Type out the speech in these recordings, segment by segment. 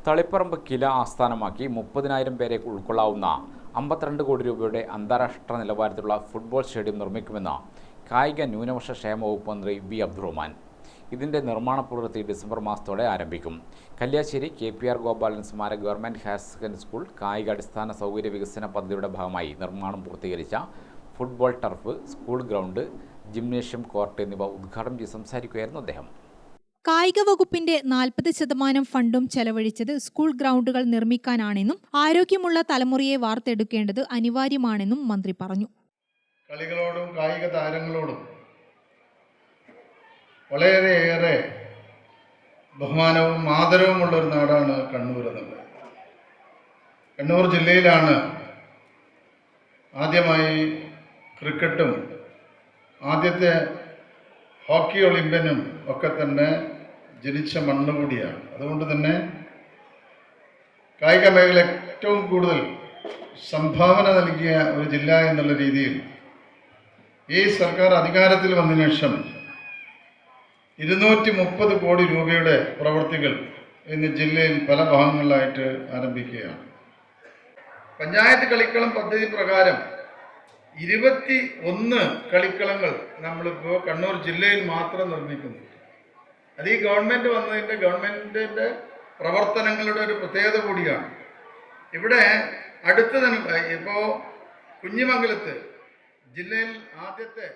തളിപ്പറമ്പ് കില ആസ്ഥാനമാക്കി 30,000 പേരെ ഉൾക്കൊള്ളാവുന്ന 52 കോടി രൂപയുടെ അന്താരാഷ്ട്ര നിലവാരത്തിലുള്ള ഫുട്ബോൾ സ്റ്റേഡിയം നിർമ്മിക്കുമെന്ന് കായിക ന്യൂനപക്ഷ ക്ഷേമ വകുപ്പ് മന്ത്രി വി അബ്ദുറഹ്മാൻ. ഇതിന്റെ നിർമ്മാണ പ്രവൃത്തി ഡിസംബർ മാസത്തോടെ ആരംഭിക്കും. കല്യാശ്ശേരി KPR ഗോപാലൻ സ്മാരക ഗവൺമെന്റ് ഹയർ സെക്കൻഡറി സ്കൂൾ കായിക അടിസ്ഥാന സൗകര്യ വികസന പദ്ധതിയുടെ ഭാഗമായി നിർമ്മാണം പൂർത്തീകരിച്ച football turf, school ground, gymnasium court എന്നിവ ഉദ്ഘാടനം ചെയ്ത് സംസാരിക്കുകയായിരുന്നു അദ്ദേഹം. കായിക വകുപ്പിന്റെ 40% ഫണ്ടും ചെലവഴിച്ചത് സ്കൂൾ ഗ്രൗണ്ടുകൾ നിർമ്മിക്കാനാണെന്നും ആരോഗ്യമുള്ള തലമുറയെ വാർത്തെടുക്കേണ്ടത് അനിവാര്യമാണെന്നും മന്ത്രി പറഞ്ഞു. കളികളോടും കായിക താരങ്ങളോടും വളരെയേറെ ബഹുമാനവും ആദരവുമുള്ള ഒരു നാടാണ് കണ്ണൂർ എന്നുള്ളത്. കണ്ണൂർ ജില്ലയിലാണ് ആദ്യമായി ക്രിക്കറ്റും ആദ്യത്തെ ഹോക്കി ഒളിമ്പ്യനും ഒക്കെ തന്നെ ജനിച്ച മണ്ണ് കൂടിയാണ്. അതുകൊണ്ട് തന്നെ കായിക മേഖല ഏറ്റവും കൂടുതൽ സംഭാവന നൽകിയ ഒരു ജില്ല എന്നുള്ള രീതിയിൽ ഈ സർക്കാർ അധികാരത്തിൽ വന്നതിന് ശേഷം 230 കോടി രൂപയുടെ പ്രവൃത്തികൾ ഇന്ന് ജില്ലയിൽ പല ഭാഗങ്ങളിലായിട്ട് ആരംഭിക്കുകയാണ്. പഞ്ചായത്ത് കളിക്കളം പദ്ധതി പ്രകാരം 21 കളിക്കളങ്ങൾ നമ്മളിപ്പോൾ കണ്ണൂർ ജില്ലയിൽ മാത്രം നിർമ്മിക്കുന്നു. അത് ഈ ഗവൺമെൻറ്റിൻ്റെ പ്രവർത്തനങ്ങളുടെ ഒരു പ്രത്യേകത കൂടിയാണ്. ഇവിടെ അടുത്ത് തന്നെ ഇപ്പോൾ കുഞ്ഞിമംഗലത്ത് ജില്ലയിൽ ആദ്യത്തെ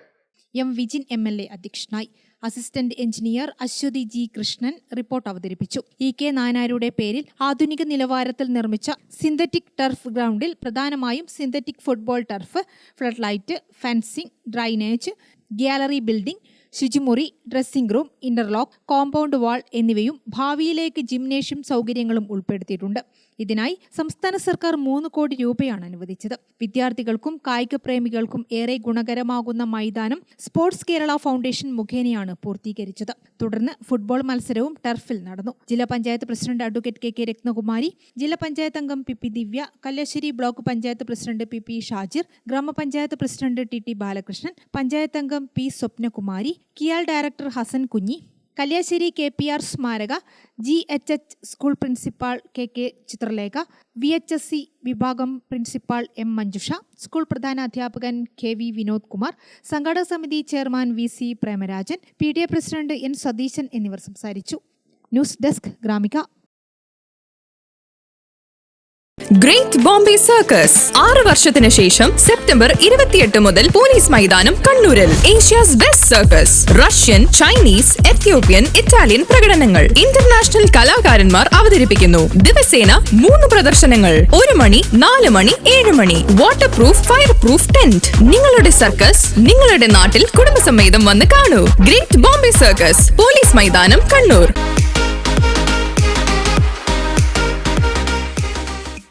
എം വിജിൻ MLA അധ്യക്ഷനായി. Assistant engineer Aswathy G. Krishnan report അവതരിപ്പിച്ചു. EK നായനാരുടെ പേരിൽ ആധുനിക നിലവാരത്തിൽ നിർമ്മിച്ച സിന്തറ്റിക് ടർഫ് ഗ്രൗണ്ടിൽ പ്രധാനമായും synthetic football turf, flood light, fencing, drainage, gallery building, ശുചിമുറി, dressing room, interlock, compound wall എന്നിവയും ഭാവിയിലേക്ക് ജിംനേഷ്യം സൗകര്യങ്ങളും ഉൾപ്പെടുത്തിയിട്ടുണ്ട്. ഇതിനായി സംസ്ഥാന സർക്കാർ 3 കോടി രൂപയാണ് അനുവദിച്ചത്. വിദ്യാർത്ഥികൾക്കും കായിക പ്രേമികൾക്കും ഏറെ ഗുണകരമാകുന്ന മൈതാനം സ്പോർട്സ് കേരള ഫൗണ്ടേഷൻ മുഖേനയാണ് പൂർത്തീകരിച്ചത്. തുടർന്ന് ഫുട്ബോൾ മത്സരവും ടർഫിൽ നടന്നു. ജില്ലാ panchayat president advocate KK Rathnakumari, ജില്ലാ പഞ്ചായത്ത് അംഗം PP Divya, Kalliasseri block panchayat president PP Shajir, ഗ്രാമപഞ്ചായത്ത് പ്രസിഡന്റ് TT ബാലകൃഷ്ണൻ, പഞ്ചായത്ത് അംഗം P Swapnakumari, Kial director Hasan Kunhi, Kalliasseri KPR സ്മാരക GHH school principal KK Chithralekha, VHSC വിഭാഗം പ്രിൻസിപ്പാൾ M മഞ്ജുഷ, സ്കൂൾ പ്രധാന അധ്യാപകൻ KV വിനോദ് കുമാർ, സംഘാടക സമിതി chairman VC Premarajan, PTA president N Satheesan എന്നിവർ സംസാരിച്ചു. News desk Gramika. Great Bombay circus 6 വർഷത്തിന് ശേഷം സെപ്റ്റംബർ 28 മുതൽ പോലീസ് മൈതാനം കണ്ണൂരിൽ. Asia's best circus. Russian, Chinese, Ethiopian, Italian പ്രകടനങ്ങൾ. ഇന്റർനാഷണൽ കലാകാരന്മാർ അവതരിപ്പിക്കുന്നു. ദിവസേന 3 പ്രദർശനങ്ങൾ. 1 മണി, 4 മണി, 7 മണി. Water proof, fire proof tent. നിങ്ങളുടെ സർക്കസ് നിങ്ങളുടെ നാട്ടിൽ കുടുംബസമേതം വന്ന് കാണൂ. ഗ്രേറ്റ് ബോംബെ സർക്കസ്, പോലീസ് മൈതാനം, കണ്ണൂർ.